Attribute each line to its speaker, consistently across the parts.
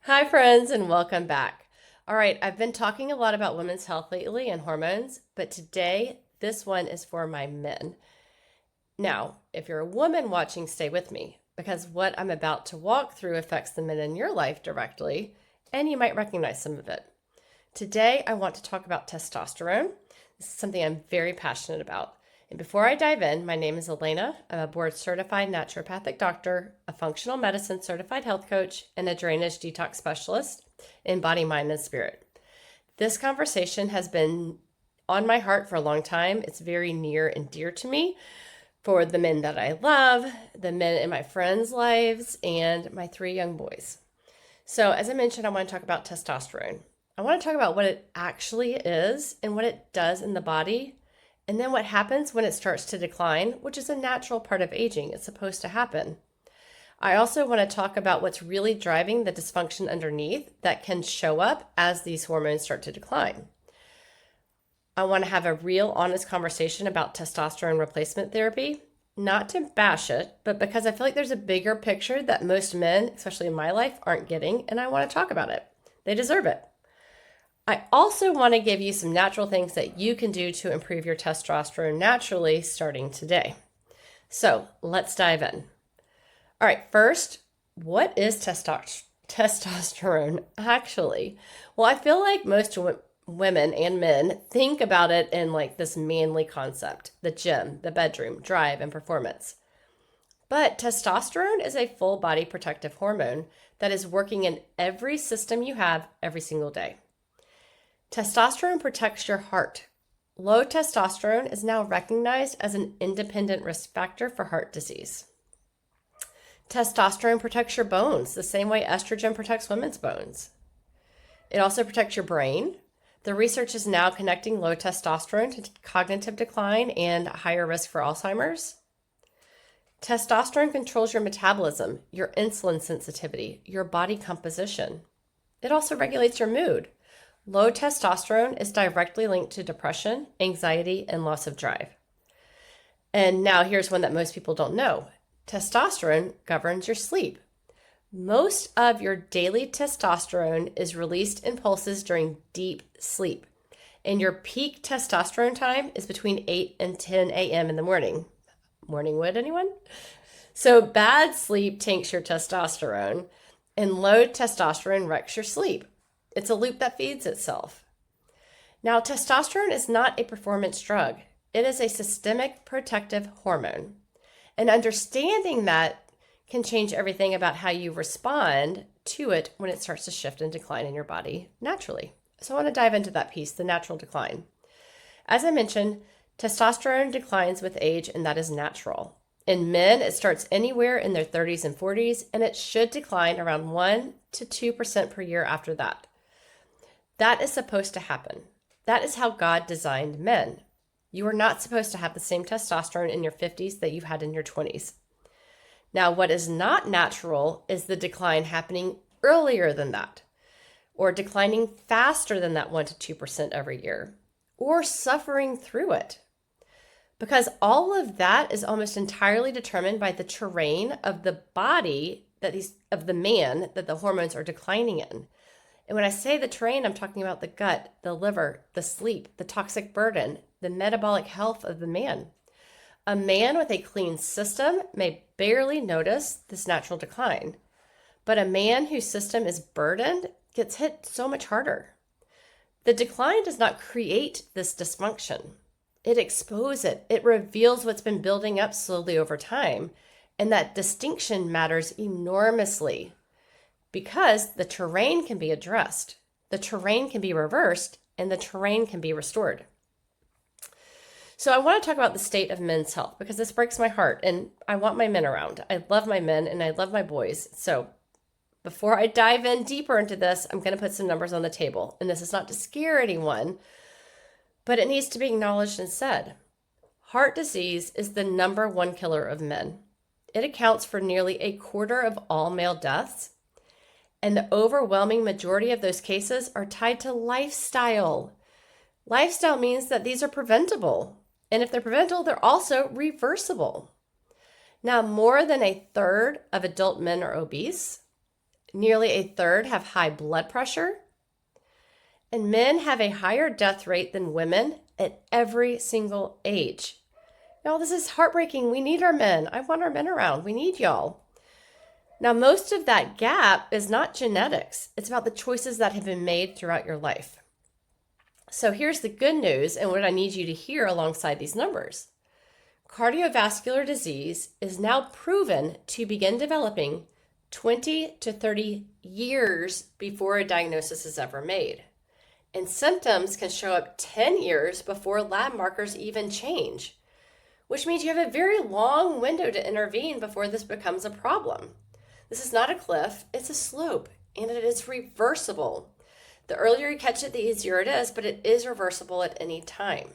Speaker 1: Hi, friends, and welcome back. All right, I've been talking a lot about women's health lately and hormones, but today this one is for my men. Now, if you're a woman watching, stay with me because what I'm about to walk through affects the men in your life directly, and you might recognize some of it. Today, I want to talk about testosterone. This is something I'm very passionate about. And before I dive in, my name is Elena. I'm a board certified naturopathic doctor, a functional medicine certified health coach, and a drainage detox specialist in body, mind, and spirit. This conversation has been on my heart for a long time. It's very near and dear to me for the men that I love, the men in my friends' lives, and my 3 young boys. So, as I mentioned, I want to talk about testosterone. I want to talk about what it actually is and what it does in the body, and then what happens when it starts to decline, which is a natural part of aging. It's supposed to happen. I also want to talk about what's really driving the dysfunction underneath that can show up as these hormones start to decline. I want to have a real, honest conversation about testosterone replacement therapy, not to bash it, but because I feel like there's a bigger picture that most men, especially in my life, aren't getting, and I want to talk about it. They deserve it. I also want to give you some natural things that you can do to improve your testosterone naturally starting today. So let's dive in. All right, first, what is testosterone actually? Well, I feel like most women and men think about it in like this manly concept, the gym, the bedroom, drive, and performance. But testosterone is a full body protective hormone that is working in every system you have every single day. Testosterone protects your heart. Low testosterone is now recognized as an independent risk factor for heart disease. Testosterone protects your bones the same way estrogen protects women's bones. It also protects your brain. The research is now connecting low testosterone to cognitive decline and higher risk for Alzheimer's. Testosterone controls your metabolism, your insulin sensitivity, your body composition. It also regulates your mood. Low testosterone is directly linked to depression, anxiety, and loss of drive. And now here's one that most people don't know. Testosterone governs your sleep. Most of your daily testosterone is released in pulses during deep sleep. And your peak testosterone time is between 8 and 10 a.m. in the morning. Morning wood, anyone? So bad sleep tanks your testosterone, and low testosterone wrecks your sleep. It's a loop that feeds itself. Now, testosterone is not a performance drug. It is a systemic protective hormone. And understanding that can change everything about how you respond to it when it starts to shift and decline in your body naturally. So I want to dive into that piece, the natural decline. As I mentioned, testosterone declines with age, and that is natural. In men, it starts anywhere in their 30s and 40s, and it should decline around 1 to 2% per year after that. That is supposed to happen. That is how God designed men. You are not supposed to have the same testosterone in your 50s that you've had in your 20s. Now, what is not natural is the decline happening earlier than that, or declining faster than that 1 to 2% every year, or suffering through it. Because all of that is almost entirely determined by the terrain of the body of the man that the hormones are declining in. And when I say the terrain, I'm talking about the gut, the liver, the sleep, the toxic burden, the metabolic health of the man. A man with a clean system may barely notice this natural decline, but a man whose system is burdened gets hit so much harder. The decline does not create this dysfunction. It exposes it. It reveals what's been building up slowly over time, and that distinction matters enormously. Because the terrain can be addressed, the terrain can be reversed, and the terrain can be restored. So I want to talk about the state of men's health because this breaks my heart and I want my men around. I love my men and I love my boys. So before I dive in deeper into this, I'm going to put some numbers on the table. And this is not to scare anyone, but it needs to be acknowledged and said. Heart disease is the number 1 killer of men. It accounts for nearly a quarter of all male deaths. And the overwhelming majority of those cases are tied to lifestyle. Lifestyle means that these are preventable. And if they're preventable, they're also reversible. Now, more than a third of adult men are obese. Nearly a third have high blood pressure. And men have a higher death rate than women at every single age. Y'all, this is heartbreaking. We need our men. I want our men around. We need y'all. Now, most of that gap is not genetics. It's about the choices that have been made throughout your life. So here's the good news and what I need you to hear alongside these numbers. Cardiovascular disease is now proven to begin developing 20 to 30 years before a diagnosis is ever made. And symptoms can show up 10 years before lab markers even change, which means you have a very long window to intervene before this becomes a problem. This is not a cliff, it's a slope, and it is reversible. The earlier you catch it, the easier it is, but it is reversible at any time.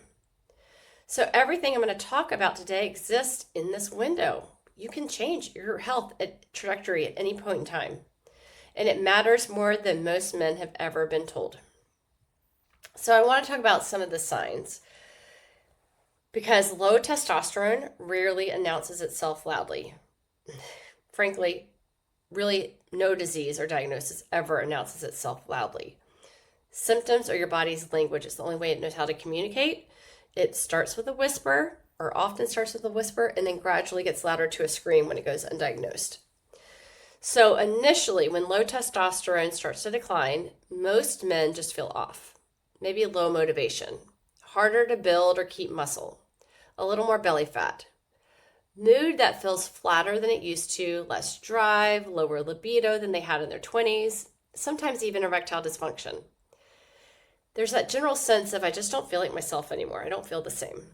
Speaker 1: So everything I'm going to talk about today exists in this window. You can change your health trajectory at any point in time, and it matters more than most men have ever been told. So I want to talk about some of the signs, because low testosterone rarely announces itself loudly. Frankly, really no disease or diagnosis ever announces itself loudly. Symptoms are your body's language. It's the only way it knows how to communicate. It starts with a whisper, or often starts with a whisper, and then gradually gets louder to a scream when it goes undiagnosed. So initially, when low testosterone starts to decline, most men just feel off. Maybe low motivation, harder to build or keep muscle, a little more belly fat, mood that feels flatter than it used to, less drive, lower libido than they had in their 20s, sometimes even erectile dysfunction. There's that general sense of, I just don't feel like myself anymore. I don't feel the same.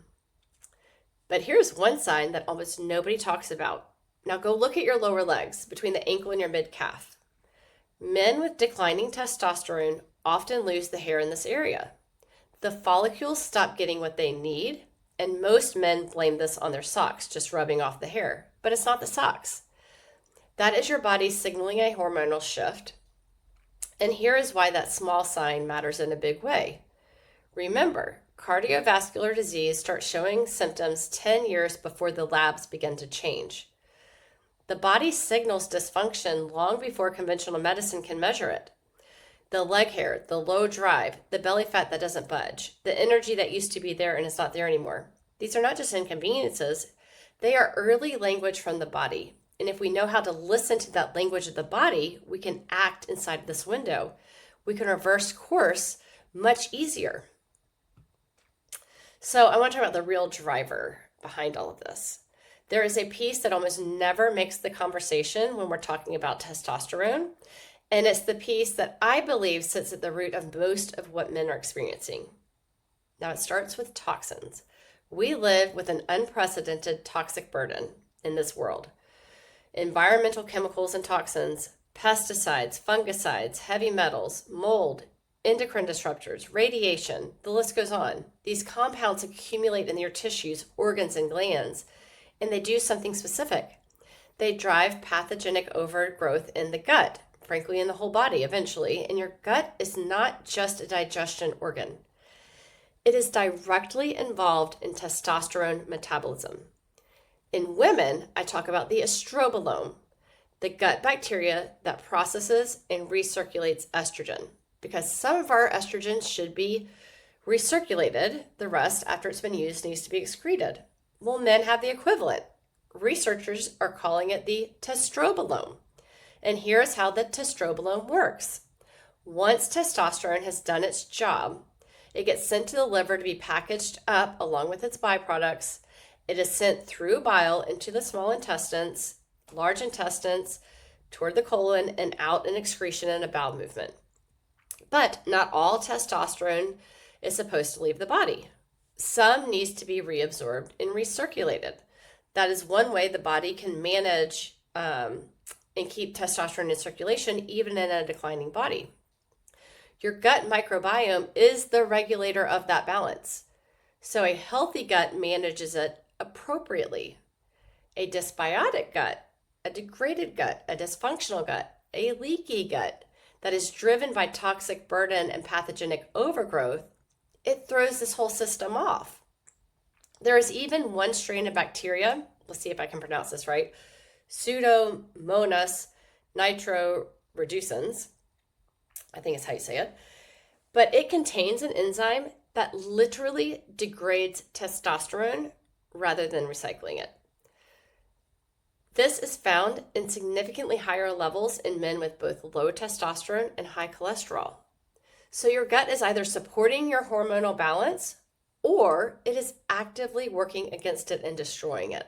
Speaker 1: But here's one sign that almost nobody talks about. Now go look at your lower legs, between the ankle and your mid-calf. Men with declining testosterone often lose the hair in this area. The follicles stop getting what they need, and most men blame this on their socks just rubbing off the hair. But it's not the socks. That is your body signaling a hormonal shift. And here is why that small sign matters in a big way. Remember, cardiovascular disease starts showing symptoms 10 years before the labs begin to change. The body signals dysfunction long before conventional medicine can measure it. The leg hair, the low drive, the belly fat that doesn't budge, the energy that used to be there and is not there anymore. These are not just inconveniences, they are early language from the body. And if we know how to listen to that language of the body, we can act inside this window. We can reverse course much easier. So I want to talk about the real driver behind all of this. There is a piece that almost never makes the conversation when we're talking about testosterone, and it's the piece that I believe sits at the root of most of what men are experiencing. Now it starts with toxins. We live with an unprecedented toxic burden in this world. Environmental chemicals and toxins, pesticides, fungicides, heavy metals, mold, endocrine disruptors, radiation, the list goes on. These compounds accumulate in your tissues, organs, and glands, and they do something specific. They drive pathogenic overgrowth in the gut, frankly in the whole body eventually, and your gut is not just a digestion organ. It is directly involved in testosterone metabolism. In women, I talk about the estrobolome, the gut bacteria that processes and recirculates estrogen, because some of our estrogen should be recirculated. The rest, after it's been used, needs to be excreted. Well, men have the equivalent. Researchers are calling it the testrobolome. And here's how the testrobolome works. Once testosterone has done its job, it gets sent to the liver to be packaged up along with its byproducts. It is sent through bile into the small intestines, large intestines, toward the colon, and out in excretion and a bowel movement. But not all testosterone is supposed to leave the body. Some needs to be reabsorbed and recirculated. That is one way the body can manage and keep testosterone in circulation even in a declining body. Your gut microbiome is the regulator of that balance. So a healthy gut manages it appropriately. A dysbiotic gut, a degraded gut, a dysfunctional gut, a leaky gut that is driven by toxic burden and pathogenic overgrowth, it throws this whole system off. There is even one strain of bacteria, let's see if I can pronounce this right, Pseudomonas reducens, I think is how you say it, but it contains an enzyme that literally degrades testosterone rather than recycling it. This is found in significantly higher levels in men with both low testosterone and high cholesterol. So your gut is either supporting your hormonal balance or it is actively working against it and destroying it.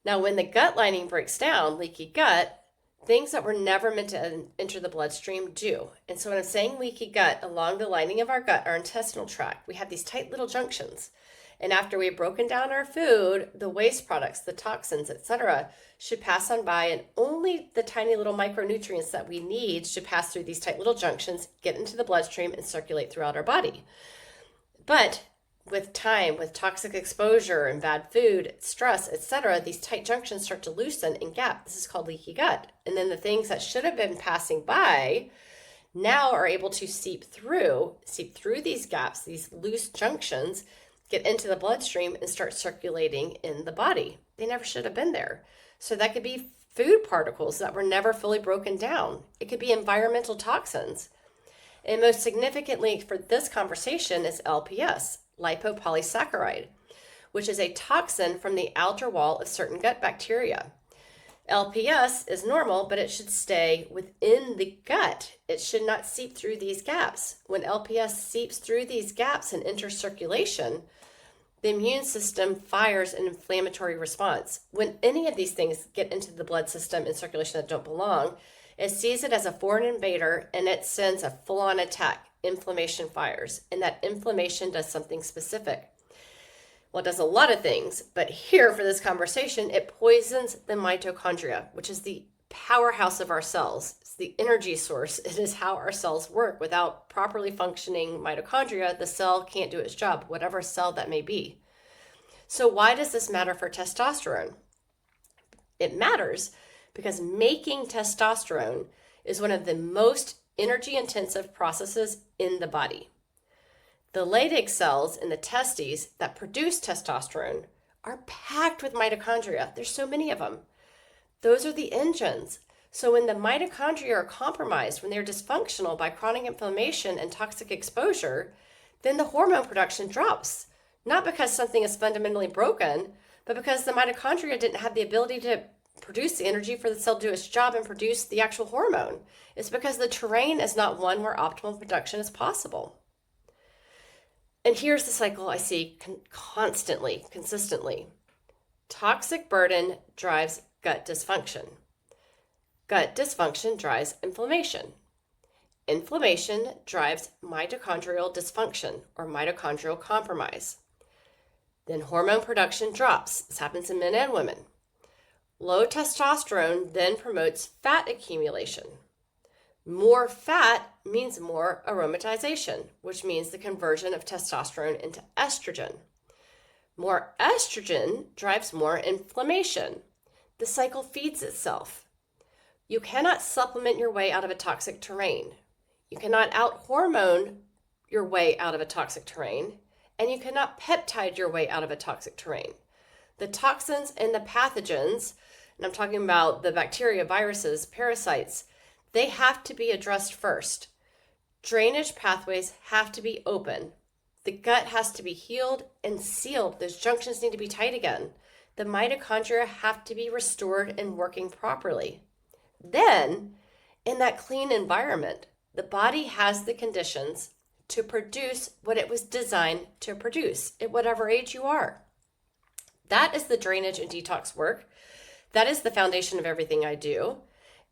Speaker 1: Now, when the gut lining breaks down, leaky gut, things that were never meant to enter the bloodstream do. And so when I'm saying leaky gut, along the lining of our gut, our intestinal tract, we have these tight little junctions. And after we've broken down our food, the waste products, the toxins, etc., should pass on by, and only the tiny little micronutrients that we need should pass through these tight little junctions, get into the bloodstream, and circulate throughout our body. But with time, with toxic exposure and bad food, stress, etc., these tight junctions start to loosen and gap. This is called leaky gut. And then the things that should have been passing by now are able to seep through these gaps, these loose junctions, get into the bloodstream and start circulating in the body. They never should have been there. So that could be food particles that were never fully broken down. It could be environmental toxins. And most significantly for this conversation is LPS, lipopolysaccharide, which is a toxin from the outer wall of certain gut bacteria. LPS is normal, but it should stay within the gut. It should not seep through these gaps. When LPS seeps through these gaps and enters circulation, the immune system fires an inflammatory response. When any of these things get into the blood system and circulation that don't belong, it sees it as a foreign invader and it sends a full-on attack. Inflammation fires, and that inflammation does something specific. Well, it does a lot of things, but here for this conversation, it poisons the mitochondria, which is the powerhouse of our cells. It's the energy source. It is how our cells work. Without properly functioning mitochondria, the cell can't do its job, whatever cell that may be. So why does this matter for testosterone? It matters because making testosterone is one of the most energy-intensive processes in the body. The Leydig cells in the testes that produce testosterone are packed with mitochondria. There's so many of them. Those are the engines. So when the mitochondria are compromised, when they're dysfunctional by chronic inflammation and toxic exposure, then the hormone production drops. Not because something is fundamentally broken, but because the mitochondria didn't have the ability to produce the energy for the cell to do its job and produce the actual hormone. It's because the terrain is not one where optimal production is possible. And here's the cycle I see constantly, consistently. Toxic burden drives gut dysfunction. Gut dysfunction drives inflammation. Inflammation drives mitochondrial dysfunction or mitochondrial compromise. Then hormone production drops. This happens in men and women. Low testosterone then promotes fat accumulation. More fat means more aromatization, which means the conversion of testosterone into estrogen. More estrogen drives more inflammation. The cycle feeds itself. You cannot supplement your way out of a toxic terrain. You cannot out-hormone your way out of a toxic terrain, and you cannot peptide your way out of a toxic terrain. The toxins and the pathogens, and I'm talking about the bacteria, viruses, parasites, they have to be addressed first. Drainage pathways have to be open. The gut has to be healed and sealed. Those junctions need to be tight again. The mitochondria have to be restored and working properly. Then, in that clean environment, the body has the conditions to produce what it was designed to produce at whatever age you are. That is the drainage and detox work. That is the foundation of everything I do.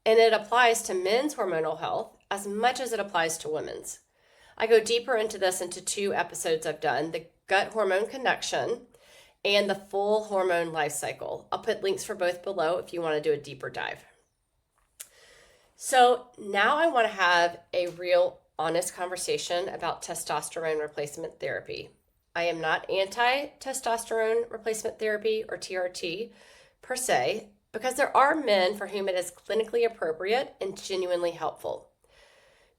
Speaker 1: And it applies to men's hormonal health as much as it applies to women's. I go deeper into this into 2 episodes I've done, the gut hormone connection and the full hormone life cycle. I'll put links for both below if you want to do a deeper dive. So now I want to have a real honest conversation about testosterone replacement therapy. I am not anti-testosterone replacement therapy or TRT per se, because there are men for whom it is clinically appropriate and genuinely helpful.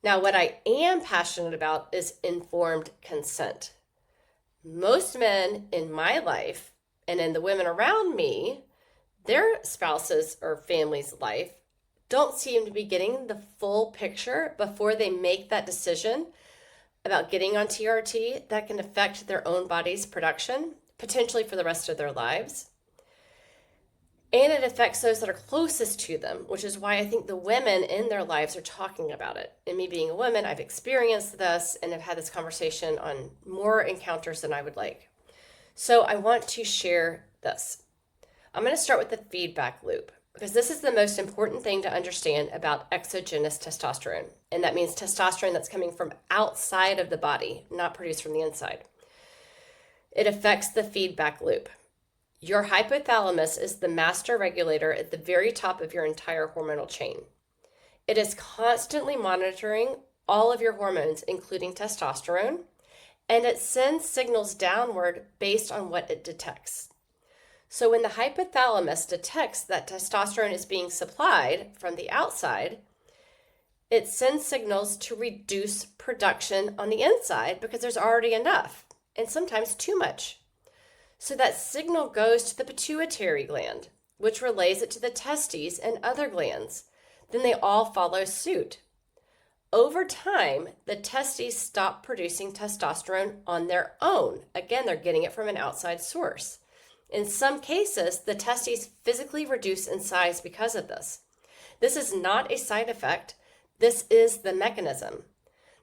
Speaker 1: Now, what I am passionate about is informed consent. Most men in my life and in the women around me, their spouses or family's life don't seem to be getting the full picture before they make that decision about getting on TRT that can affect their own body's production, potentially for the rest of their lives. And it affects those that are closest to them, which is why I think the women in their lives are talking about it. And me being a woman, I've experienced this and have had this conversation on more encounters than I would like. So I want to share this. I'm going to start with the feedback loop, because this is the most important thing to understand about exogenous testosterone. And that means testosterone that's coming from outside of the body, not produced from the inside. It affects the feedback loop. Your hypothalamus is the master regulator at the very top of your entire hormonal chain. It is constantly monitoring all of your hormones, including testosterone, and it sends signals downward based on what it detects. So when the hypothalamus detects that testosterone is being supplied from the outside, it sends signals to reduce production on the inside because there's already enough, and sometimes too much. So that signal goes to the pituitary gland, which relays it to the testes and other glands. Then they all follow suit. Over time, the testes stop producing testosterone on their own. Again, they're getting it from an outside source. In some cases, the testes physically reduce in size because of this. This is not a side effect. This is the mechanism.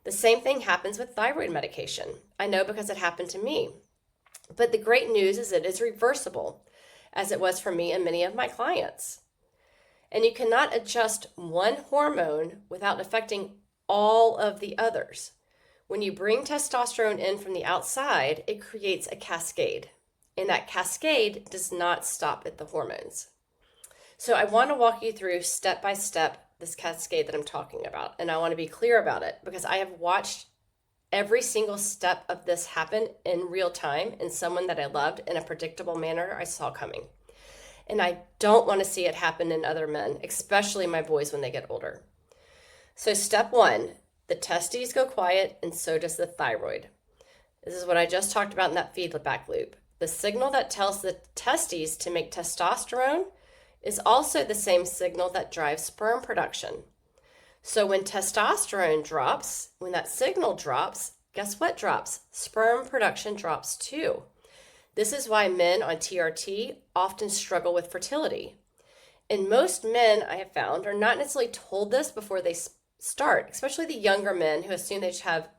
Speaker 1: The same thing happens with thyroid medication. I know because it happened to me. But the great news is it is reversible, as it was for me and many of my clients. And you cannot adjust one hormone without affecting all of the others. When you bring testosterone in from the outside, it creates a cascade. And that cascade does not stop at the hormones. So I want to walk you through step by step this cascade that I'm talking about. And I want to be clear about it because I have watched every single step of this happen in real time in someone that I loved in a predictable manner I saw coming. And I don't want to see it happen in other men, especially my boys when they get older. So step one, the testes go quiet and so does the thyroid. This is what I just talked about in that feedback loop. The signal that tells the testes to make testosterone is also the same signal that drives sperm production. So when testosterone drops, when that signal drops, guess what drops? Sperm production drops too. This is why men on TRT often struggle with fertility. And most men I have found are not necessarily told this before they start, especially the younger men who assume they just have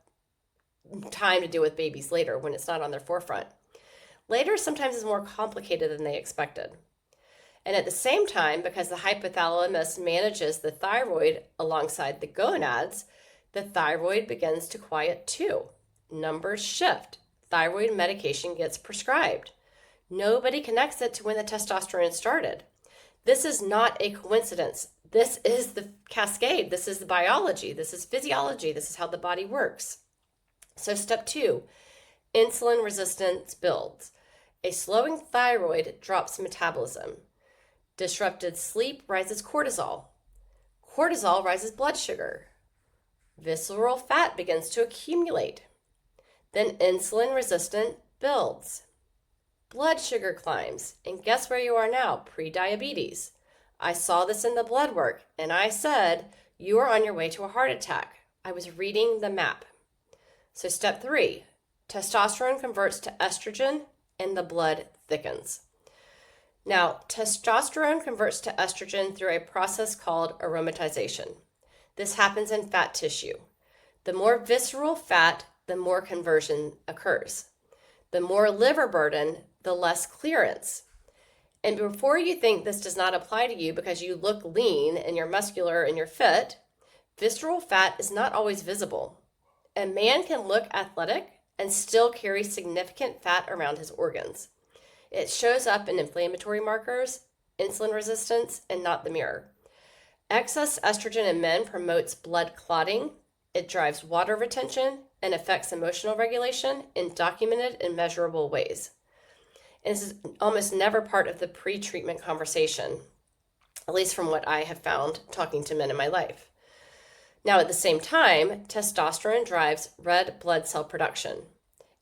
Speaker 1: time to deal with babies later when it's not on their forefront. Later sometimes is more complicated than they expected. And at the same time, because the hypothalamus manages the thyroid alongside the gonads, the thyroid begins to quiet too. Numbers shift. Thyroid medication gets prescribed. Nobody connects it to when the testosterone started. This is not a coincidence. This is the cascade. This is the biology. This is physiology. This is how the body works. So step two, insulin resistance builds. A slowing thyroid drops metabolism. Disrupted sleep rises cortisol. Cortisol rises blood sugar. Visceral fat begins to accumulate. Then insulin resistance builds. Blood sugar climbs. And guess where you are now? Pre-diabetes. I saw this in the blood work and I said, you are on your way to a heart attack. I was reading the map. So step three, testosterone converts to estrogen and the blood thickens. Now, testosterone converts to estrogen through a process called aromatization. This happens in fat tissue. The more visceral fat, the more conversion occurs. The more liver burden, the less clearance. And before you think this does not apply to you because you look lean and you're muscular and you're fit, visceral fat is not always visible. A man can look athletic and still carry significant fat around his organs. It shows up in inflammatory markers, insulin resistance, and not the mirror. Excess estrogen in men promotes blood clotting. It drives water retention and affects emotional regulation in documented and measurable ways. And this is almost never part of the pre-treatment conversation, at least from what I have found talking to men in my life. Now, at the same time, testosterone drives red blood cell production.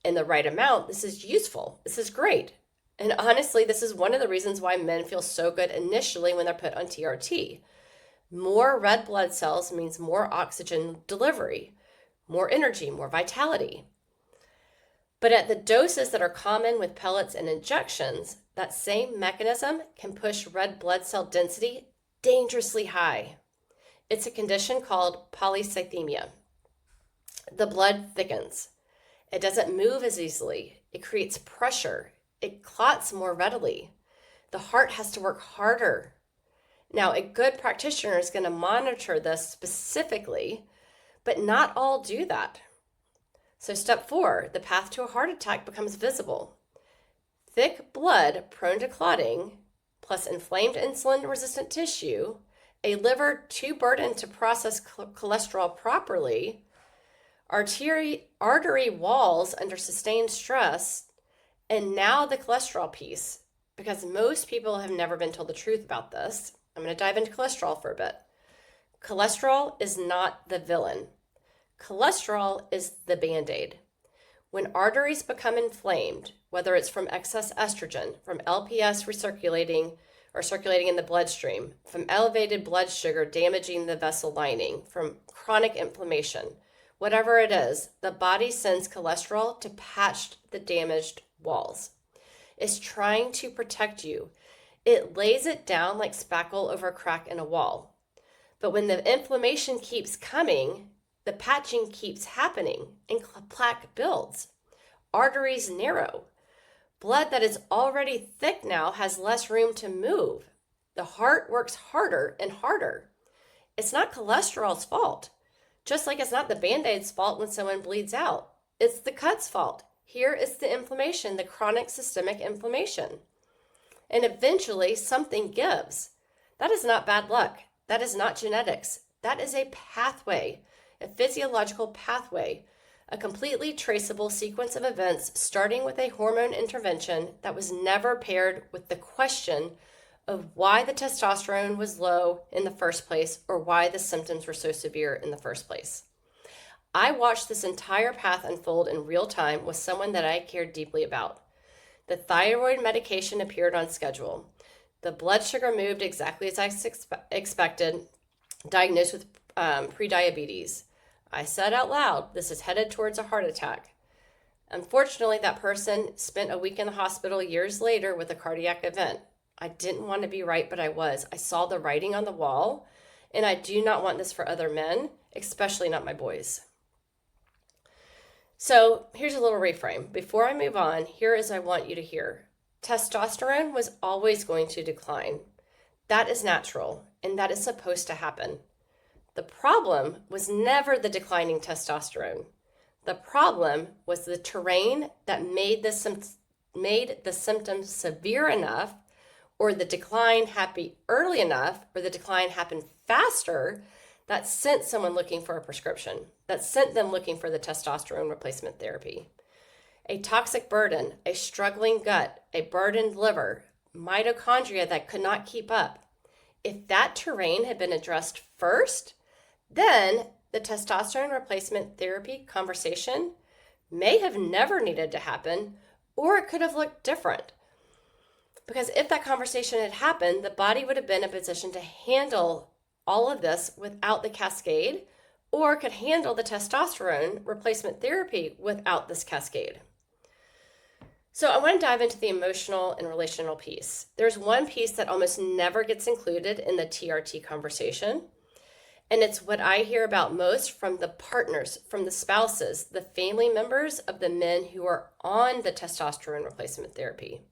Speaker 1: In the right amount, this is useful. This is great. And honestly, this is one of the reasons why men feel so good initially when they're put on TRT. More red blood cells means more oxygen delivery, more energy, more vitality. But at the doses that are common with pellets and injections, that same mechanism can push red blood cell density dangerously high. It's a condition called polycythemia. The blood thickens. It doesn't move as easily. It creates pressure. It clots more readily. The heart has to work harder. Now, a good practitioner is going to monitor this specifically, but not all do that. So step 4, the path to a heart attack becomes visible. Thick blood prone to clotting, plus inflamed insulin-resistant tissue, a liver too burdened to process cholesterol properly, artery walls under sustained stress, and now the cholesterol piece, because most people have never been told the truth about this. I'm going to dive into cholesterol for a bit. Cholesterol is not the villain. Cholesterol is the Band-Aid. When arteries become inflamed, whether it's from excess estrogen, from LPS recirculating or circulating in the bloodstream, from elevated blood sugar damaging the vessel lining, from chronic inflammation, whatever it is, the body sends cholesterol to patch the damaged walls. It's trying to protect you. It lays it down like spackle over a crack in a wall. But when the inflammation keeps coming, the patching keeps happening and plaque builds. Arteries narrow. Blood that is already thick now has less room to move. The heart works harder and harder. It's not cholesterol's fault. Just like it's not the Band-Aid's fault when someone bleeds out. It's the cut's fault. Here is the inflammation, the chronic systemic inflammation. And eventually something gives. That is not bad luck. That is not genetics. That is a pathway, a physiological pathway, a completely traceable sequence of events starting with a hormone intervention that was never paired with the question of why the testosterone was low in the first place or why the symptoms were so severe in the first place. I watched this entire path unfold in real time with someone that I cared deeply about. The thyroid medication appeared on schedule. The blood sugar moved exactly as I expected, diagnosed with prediabetes. I said out loud, this is headed towards a heart attack. Unfortunately, that person spent a week in the hospital years later with a cardiac event. I didn't want to be right, but I was. I saw the writing on the wall, and I do not want this for other men, especially not my boys. So here's a little reframe. Before I move on, here is I want you to hear. Testosterone was always going to decline. That is natural, and that is supposed to happen. The problem was never the declining testosterone. The problem was the terrain that made the symptoms severe enough, or the decline happen early enough, or the decline happened faster, that sent someone looking for a prescription, that sent them looking for the testosterone replacement therapy. A toxic burden, a struggling gut, a burdened liver, mitochondria that could not keep up. If that terrain had been addressed first, then the testosterone replacement therapy conversation may have never needed to happen, or it could have looked different. Because if that conversation had happened, the body would have been in a position to handle all of this without the cascade, or could handle the testosterone replacement therapy without this cascade. So I want to dive into the emotional and relational piece. There's one piece that almost never gets included in the TRT conversation, and it's what I hear about most from the partners, from the spouses, the family members of the men who are on the testosterone replacement therapy.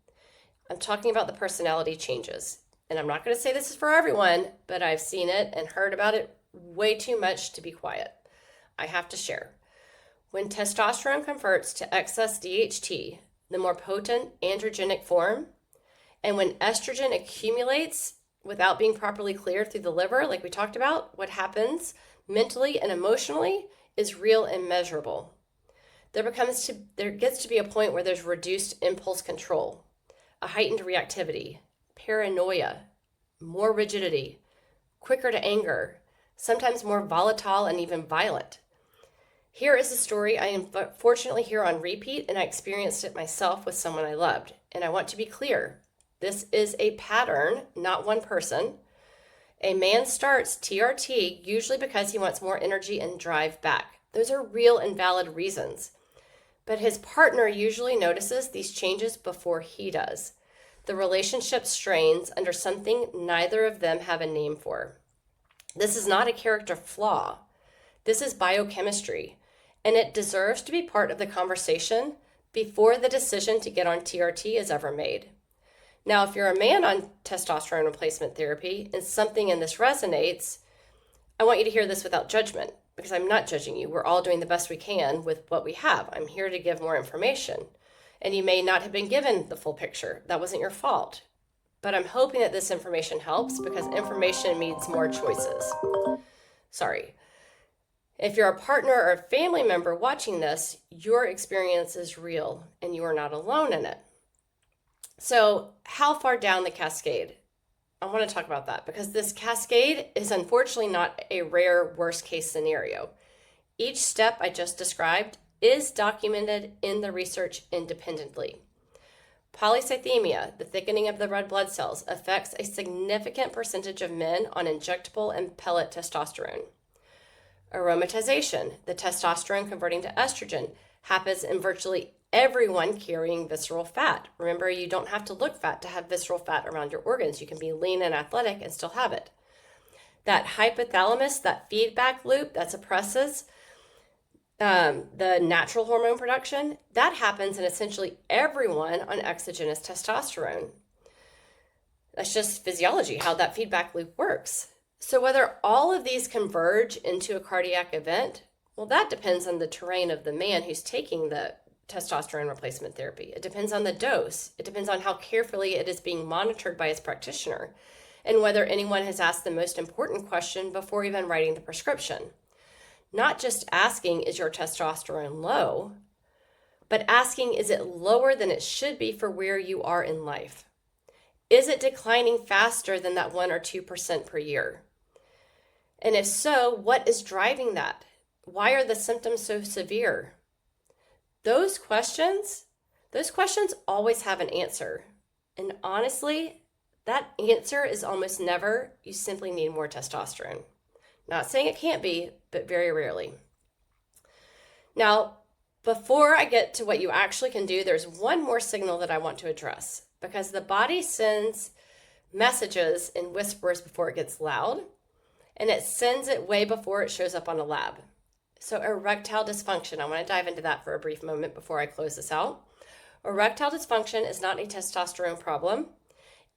Speaker 1: I'm talking about the personality changes. And I'm not going to say this is for everyone, but I've seen it and heard about it way too much to be quiet. I have to share. When testosterone converts to excess DHT, the more potent androgenic form, and when estrogen accumulates without being properly cleared through the liver, like we talked about, what happens mentally and emotionally is real and measurable. There gets to be a point where there's reduced impulse control, a heightened reactivity, paranoia, more rigidity, quicker to anger, sometimes more volatile and even violent. Here is a story I unfortunately hear on repeat, and I experienced it myself with someone I loved. And I want to be clear, this is a pattern, not one person. A man starts TRT usually because he wants more energy and drive back. Those are real and valid reasons. But his partner usually notices these changes before he does. The relationship strains under something neither of them have a name for. This is not a character flaw. This is biochemistry, and it deserves to be part of the conversation before the decision to get on TRT is ever made. Now, if you're a man on testosterone replacement therapy and something in this resonates, I want you to hear this without judgment, because I'm not judging you. We're all doing the best we can with what we have. I'm here to give more information. And you may not have been given the full picture. That wasn't your fault. But I'm hoping that this information helps, because information means more choices. Sorry. If you're a partner or a family member watching this, your experience is real and you are not alone in it. So how far down the cascade? I want to talk about that, because this cascade is unfortunately not a rare worst case scenario. Each step I just described is documented in the research independently. Polycythemia, the thickening of the red blood cells, affects a significant percentage of men on injectable and pellet testosterone. Aromatization, the testosterone converting to estrogen, happens in virtually everyone carrying visceral fat. Remember, you don't have to look fat to have visceral fat around your organs. You can be lean and athletic and still have it. That hypothalamus, that feedback loop that suppresses the natural hormone production, that happens in essentially everyone on exogenous testosterone. That's just physiology, how that feedback loop works. So whether all of these converge into a cardiac event, well, that depends on the terrain of the man who's taking the testosterone replacement therapy. It depends on the dose. It depends on how carefully it is being monitored by his practitioner, and whether anyone has asked the most important question before even writing the prescription. Not just asking, is your testosterone low, but asking, is it lower than it should be for where you are in life? Is it declining faster than that 1 or 2% per year? And if so, what is driving that? Why are the symptoms so severe? Those questions always have an answer. And honestly, that answer is almost never, you simply need more testosterone. Not saying it can't be, but very rarely. Now, before I get to what you actually can do, there's one more signal that I want to address, because the body sends messages in whispers before it gets loud, and it sends it way before it shows up on a lab. So erectile dysfunction, I want to dive into that for a brief moment before I close this out. Erectile dysfunction is not a testosterone problem.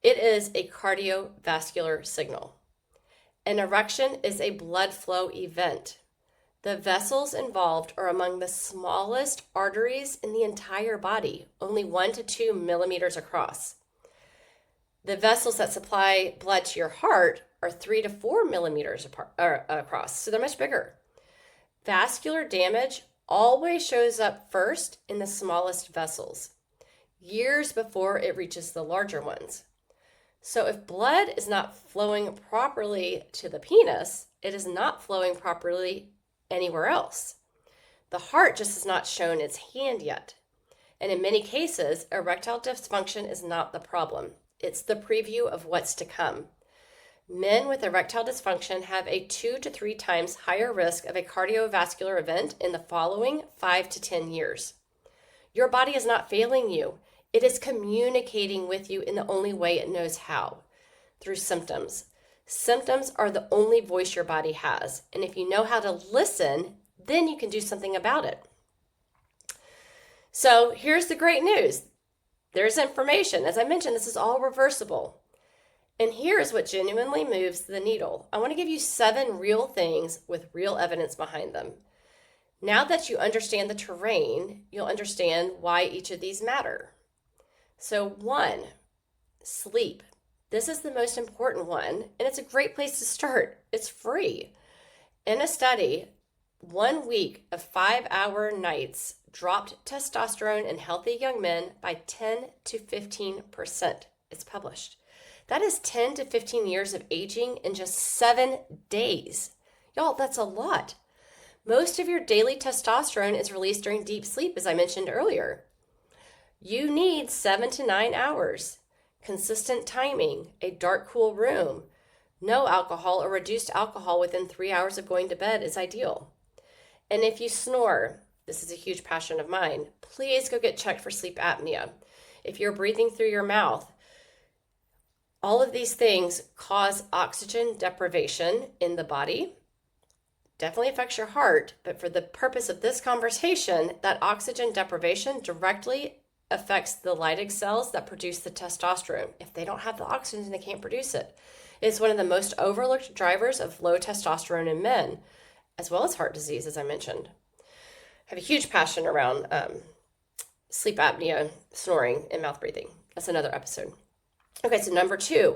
Speaker 1: It is a cardiovascular signal. An erection is a blood flow event. The vessels involved are among the smallest arteries in the entire body, only 1 to 2 millimeters across. The vessels that supply blood to your heart are 3 to 4 millimeters across, so they're much bigger. Vascular damage always shows up first in the smallest vessels, years before it reaches the larger ones. So if blood is not flowing properly to the penis, it is not flowing properly anywhere else. The heart just has not shown its hand yet. And in many cases, erectile dysfunction is not the problem. It's the preview of what's to come. Men with erectile dysfunction have a 2 to 3 times higher risk of a cardiovascular event in the following 5 to 10 years. Your body is not failing you. It is communicating with you in the only way it knows how, through symptoms. Symptoms are the only voice your body has. And if you know how to listen, then you can do something about it. So here's the great news. There's information. As I mentioned, this is all reversible. And here's what genuinely moves the needle. I want to give you 7 real things with real evidence behind them. Now that you understand the terrain, you'll understand why each of these matter. So 1, sleep. This is the most important one, and it's a great place to start. It's free. In a study, 1 week of 5-hour nights dropped testosterone in healthy young men by 10 to 15%. It's published. That is 10 to 15 years of aging in just 7 days. Y'all, that's a lot. Most of your daily testosterone is released during deep sleep, as I mentioned earlier. You need 7 to 9 hours, consistent timing, a dark, cool room, No alcohol or reduced alcohol within 3 hours of going to bed is ideal. And if you snore, this is a huge passion of mine, please go get checked for sleep apnea. If you're breathing through your mouth, all of these things cause oxygen deprivation in the body. Definitely affects your heart, but for the purpose of this conversation, that oxygen deprivation directly affects the Leydig cells that produce the testosterone. If they don't have the oxygen, they can't produce it. It's one of the most overlooked drivers of low testosterone in men, as well as heart disease, as I mentioned. I have a huge passion around sleep apnea, snoring, and mouth breathing. That's another episode. Okay, so number 2,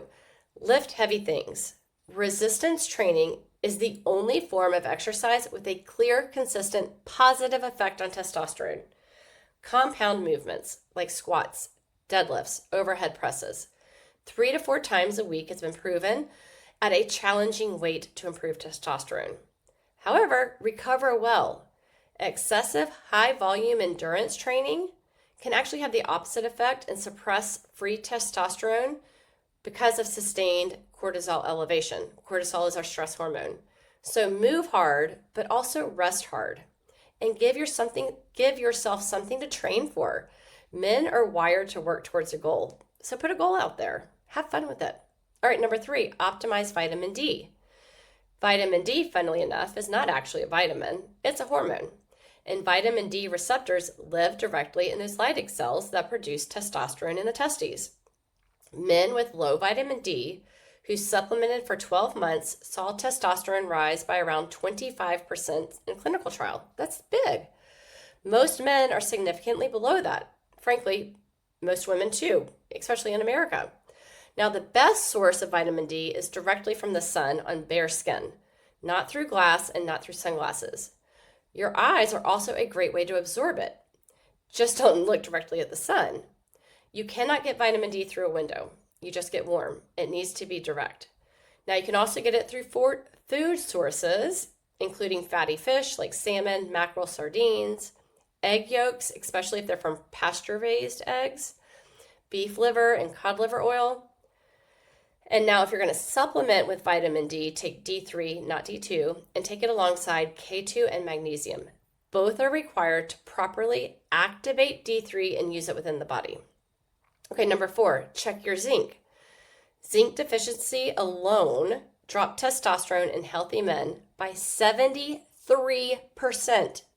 Speaker 1: lift heavy things. Resistance training is the only form of exercise with a clear, consistent, positive effect on testosterone. Compound movements like squats, deadlifts, overhead presses, 3 to 4 times a week has been proven at a challenging weight to improve testosterone. However, recover well. Excessive high volume endurance training can actually have the opposite effect and suppress free testosterone because of sustained cortisol elevation. Cortisol is our stress hormone. So move hard, but also rest hard. And give yourself something to train for. Men are wired to work towards a goal. So put a goal out there. Have fun with it. All right, number 3, optimize vitamin D. Vitamin D, funnily enough, is not actually a vitamin. It's a hormone. And vitamin D receptors live directly in those Leydig cells that produce testosterone in the testes. Men with low vitamin D who supplemented for 12 months saw testosterone rise by around 25% in clinical trial. That's big. Most men are significantly below that. Frankly, most women too, especially in America. Now, the best source of vitamin D is directly from the sun on bare skin, not through glass and not through sunglasses. Your eyes are also a great way to absorb it. Just don't look directly at the sun. You cannot get vitamin D through a window. You just get warm. It needs to be direct. Now, you can also get it through food sources, including fatty fish like salmon, mackerel, sardines, egg yolks, especially if they're from pasture-raised eggs, beef liver and cod liver oil. And now if you're going to supplement with vitamin D, take D3, not D2, and take it alongside K2 and magnesium. Both are required to properly activate D3 and use it within the body. Okay, number 4, check your zinc. Zinc deficiency alone dropped testosterone in healthy men by 73%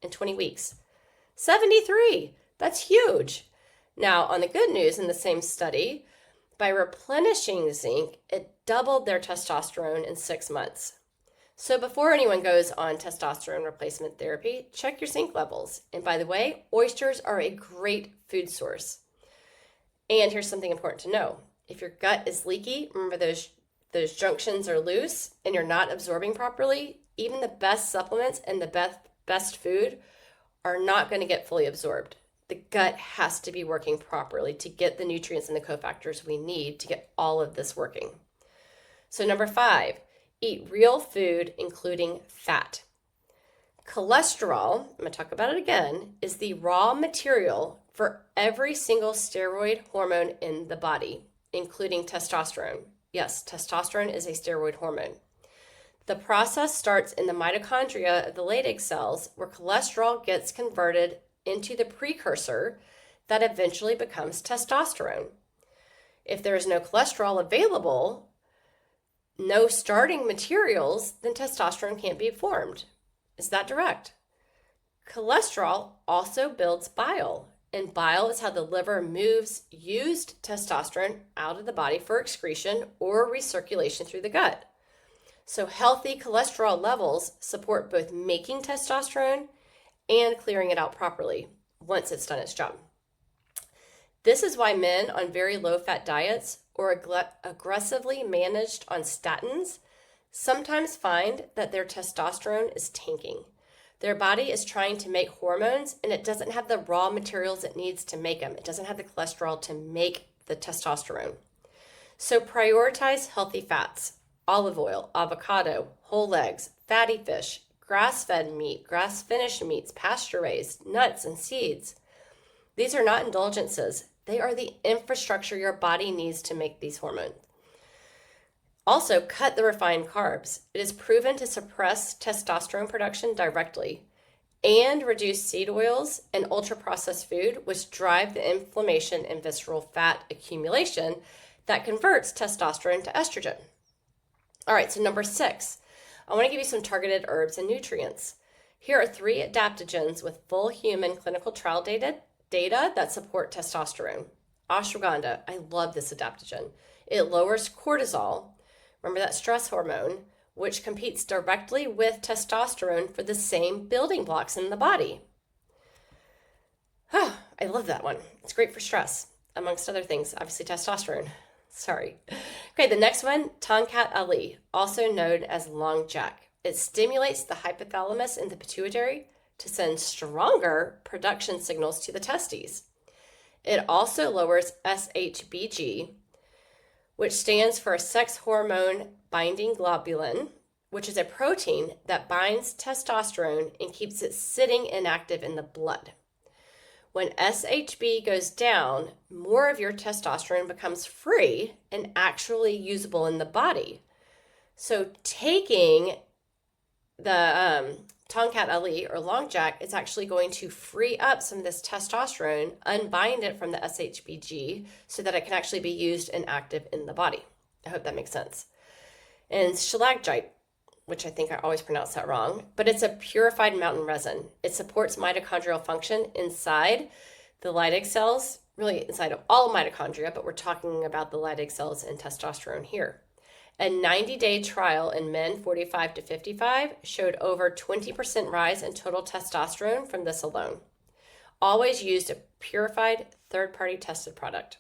Speaker 1: in 20 weeks. 73! That's huge. Now, on the good news, in the same study, by replenishing zinc, it doubled their testosterone in 6 months. So before anyone goes on testosterone replacement therapy, check your zinc levels. And by the way, oysters are a great food source. And here's something important to know. If your gut is leaky, remember those junctions are loose and you're not absorbing properly, even the best supplements and the best food are not going to get fully absorbed. The gut has to be working properly to get the nutrients and the cofactors we need to get all of this working. So number 5, eat real food, including fat. Cholesterol, I'm going to talk about it again, is the raw material for every single steroid hormone in the body, including testosterone. Yes, testosterone is a steroid hormone. The process starts in the mitochondria of the Leydig cells, where cholesterol gets converted into the precursor that eventually becomes testosterone. If there is no cholesterol available, no starting materials, then testosterone can't be formed. Is that direct? Cholesterol also builds bile, and bile is how the liver moves used testosterone out of the body for excretion or recirculation through the gut. So healthy cholesterol levels support both making testosterone and clearing it out properly once it's done its job. This is why men on very low-fat diets or aggressively managed on statins sometimes find that their testosterone is tanking. Their body is trying to make hormones and it doesn't have the raw materials it needs to make them. It doesn't have the cholesterol to make the testosterone. So prioritize healthy fats: olive oil, avocado, whole eggs, fatty fish, grass-fed meat, grass-finished meats, pasture-raised, nuts, and seeds. These are not indulgences. They are the infrastructure your body needs to make these hormones. Also, cut the refined carbs. It is proven to suppress testosterone production directly and reduce seed oils and ultra-processed food, which drive the inflammation and visceral fat accumulation that converts testosterone to estrogen. All right, so number 6, I want to give you some targeted herbs and nutrients. Here are 3 adaptogens with full human clinical trial data that support testosterone. Ashwagandha, I love this adaptogen. It lowers cortisol, remember that stress hormone, which competes directly with testosterone for the same building blocks in the body. Oh, I love that one. It's great for stress, amongst other things, obviously testosterone. Sorry. Okay, the next one, Tonkat Ali, also known as Long Jack. It stimulates the hypothalamus and the pituitary to send stronger production signals to the testes. It also lowers SHBG, which stands for sex hormone binding globulin, which is a protein that binds testosterone and keeps it sitting inactive in the blood. When SHB goes down, more of your testosterone becomes free and actually usable in the body. So taking the Tonkat Ali or Long Jack is actually going to free up some of this testosterone, unbind it from the SHBG so that it can actually be used and active in the body. I hope that makes sense. And shilajit, which I think I always pronounce that wrong, but it's a purified mountain resin. It supports mitochondrial function inside the Leydig cells, really inside of all mitochondria, but we're talking about the Leydig cells and testosterone here. A 90-day trial in men 45 to 55 showed over 20% rise in total testosterone from this alone. Always used a purified, third-party tested product.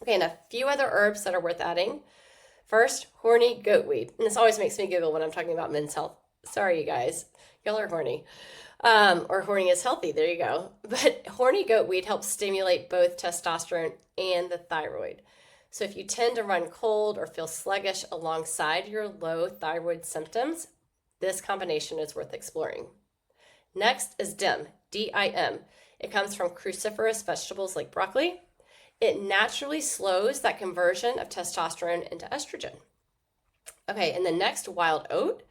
Speaker 1: Okay, and a few other herbs that are worth adding. First, horny goatweed. And this always makes me giggle when I'm talking about men's health. Sorry, you guys. Y'all are horny. Or horny is healthy. There you go. But horny goatweed helps stimulate both testosterone and the thyroid. So if you tend to run cold or feel sluggish alongside your low thyroid symptoms, this combination is worth exploring. Next is DIM, D-I-M. It comes from cruciferous vegetables like broccoli. It naturally slows that conversion of testosterone into estrogen. Okay, and the next, wild oat.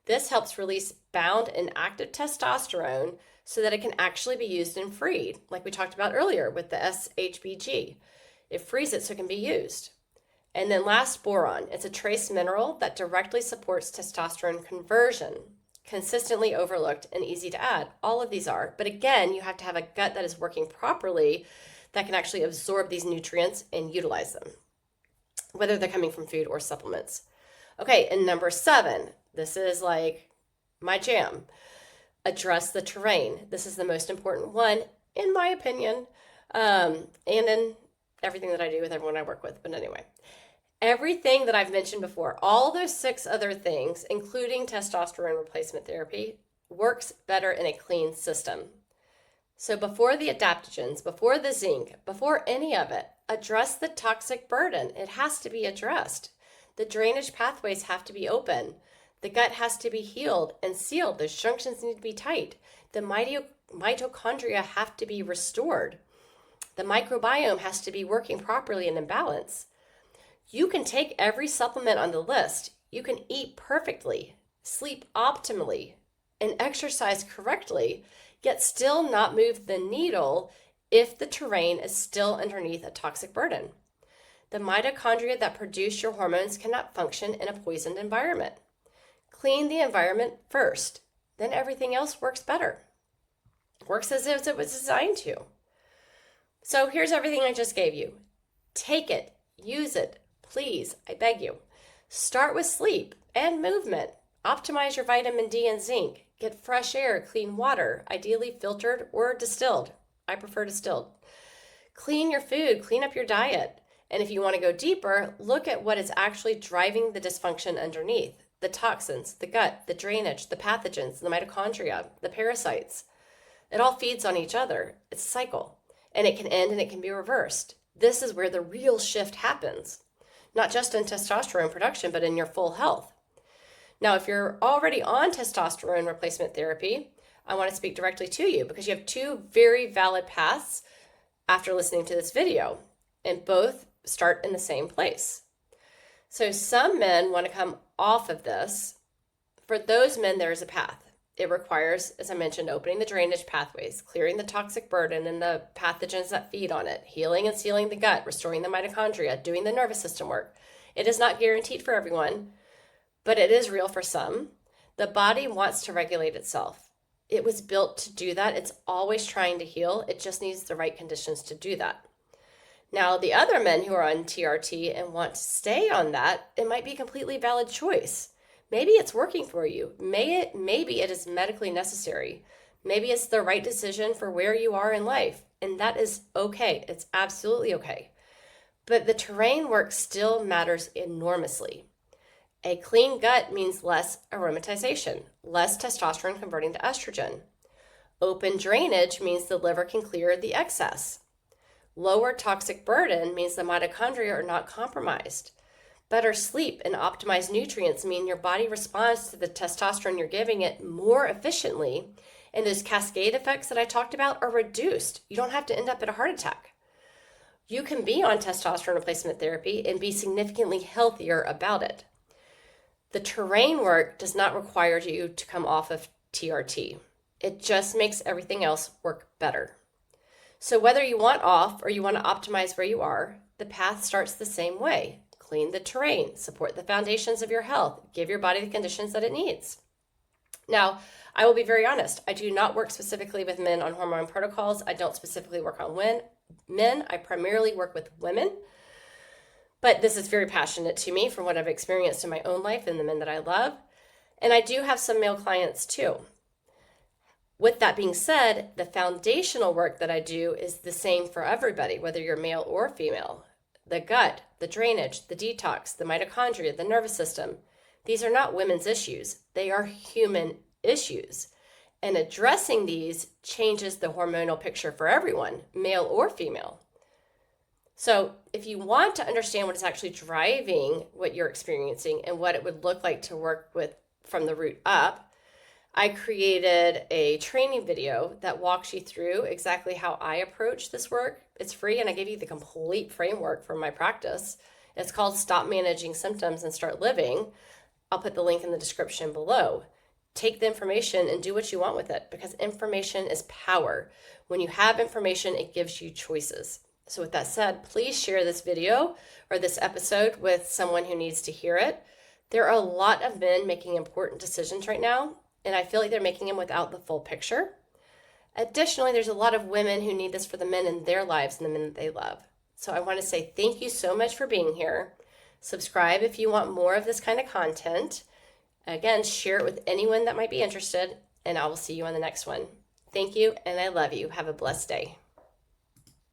Speaker 1: This helps release bound and active testosterone so that it can actually be used and freed, like we talked about earlier with the SHBG. It frees it so it can be used. And then last, boron. It's a trace mineral that directly supports testosterone conversion. Consistently overlooked and easy to add. All of these are. But again, you have to have a gut that is working properly that can actually absorb these nutrients and utilize them, whether they're coming from food or supplements. Okay, and number 7. This is like my jam. Address the terrain. This is the most important one, in my opinion, and in everything that I do with everyone I work with. But anyway, everything that I've mentioned before, all those 6 other things, including testosterone replacement therapy, works better in a clean system. So before the adaptogens, before the zinc, before any of it, address the toxic burden. It has to be addressed. The drainage pathways have to be open. The gut has to be healed and sealed. Those junctions need to be tight. The mitochondria have to be restored. The microbiome has to be working properly and in balance. You can take every supplement on the list. You can eat perfectly, sleep optimally, and exercise correctly, yet still not move the needle if the terrain is still underneath a toxic burden. The mitochondria that produce your hormones cannot function in a poisoned environment. Clean the environment first, then everything else works better. Works as if it was designed to. So here's everything I just gave you. Take it, use it, please, I beg you. Start with sleep and movement. Optimize your vitamin D and zinc. Get fresh air, clean water, ideally filtered or distilled. I prefer distilled. Clean your food, clean up your diet. And if you want to go deeper, look at what is actually driving the dysfunction underneath. The toxins, the gut, the drainage, the pathogens, the mitochondria, the parasites. It all feeds on each other. It's a cycle. And it can end and it can be reversed. This is where the real shift happens. Not just in testosterone production, but in your full health. Now, if you're already on testosterone replacement therapy, I want to speak directly to you because you have 2 very valid paths after listening to this video, and both start in the same place. So some men want to come off of this. For those men, there is a path. It requires, as I mentioned, opening the drainage pathways, clearing the toxic burden and the pathogens that feed on it, healing and sealing the gut, restoring the mitochondria, doing the nervous system work. It is not guaranteed for everyone, but it is real for some. The body wants to regulate itself. It was built to do that. It's always trying to heal. It just needs the right conditions to do that. Now, the other men who are on TRT and want to stay on that, it might be a completely valid choice. Maybe it's working for you. Maybe it is medically necessary. Maybe it's the right decision for where you are in life. And that is okay. It's absolutely okay. But the terrain work still matters enormously. A clean gut means less aromatization, less testosterone converting to estrogen. Open drainage means the liver can clear the excess. Lower toxic burden means the mitochondria are not compromised. Better sleep and optimized nutrients mean your body responds to the testosterone you're giving it more efficiently, and those cascade effects that I talked about are reduced. You don't have to end up at a heart attack. You can be on testosterone replacement therapy and be significantly healthier about it. The terrain work does not require you to come off of TRT. It just makes everything else work better. So whether you want off or you want to optimize where you are, the path starts the same way. Clean the terrain, support the foundations of your health, give your body the conditions that it needs. Now, I will be very honest. I do not work specifically with men on hormone protocols. I don't specifically work on men. I primarily work with women. But this is very passionate to me from what I've experienced in my own life and the men that I love. And I do have some male clients too. With that being said, the foundational work that I do is the same for everybody, whether you're male or female. The gut, the drainage, the detox, the mitochondria, the nervous system. These are not women's issues. They are human issues. And addressing these changes the hormonal picture for everyone, male or female. So if you want to understand what is actually driving what you're experiencing and what it would look like to work with from the root up, I created a training video that walks you through exactly how I approach this work. It's free and I give you the complete framework for my practice. It's called Stop Managing Symptoms and Start Living. I'll put the link in the description below. Take the information and do what you want with it because information is power. When you have information, it gives you choices. So with that said, please share this video or this episode with someone who needs to hear it. There are a lot of men making important decisions right now, and I feel like they're making them without the full picture. Additionally, there's a lot of women who need this for the men in their lives and the men that they love. So I want to say thank you so much for being here. Subscribe if you want more of this kind of content. Again, share it with anyone that might be interested, and I will see you on the next one. Thank you, and I love you. Have a blessed day.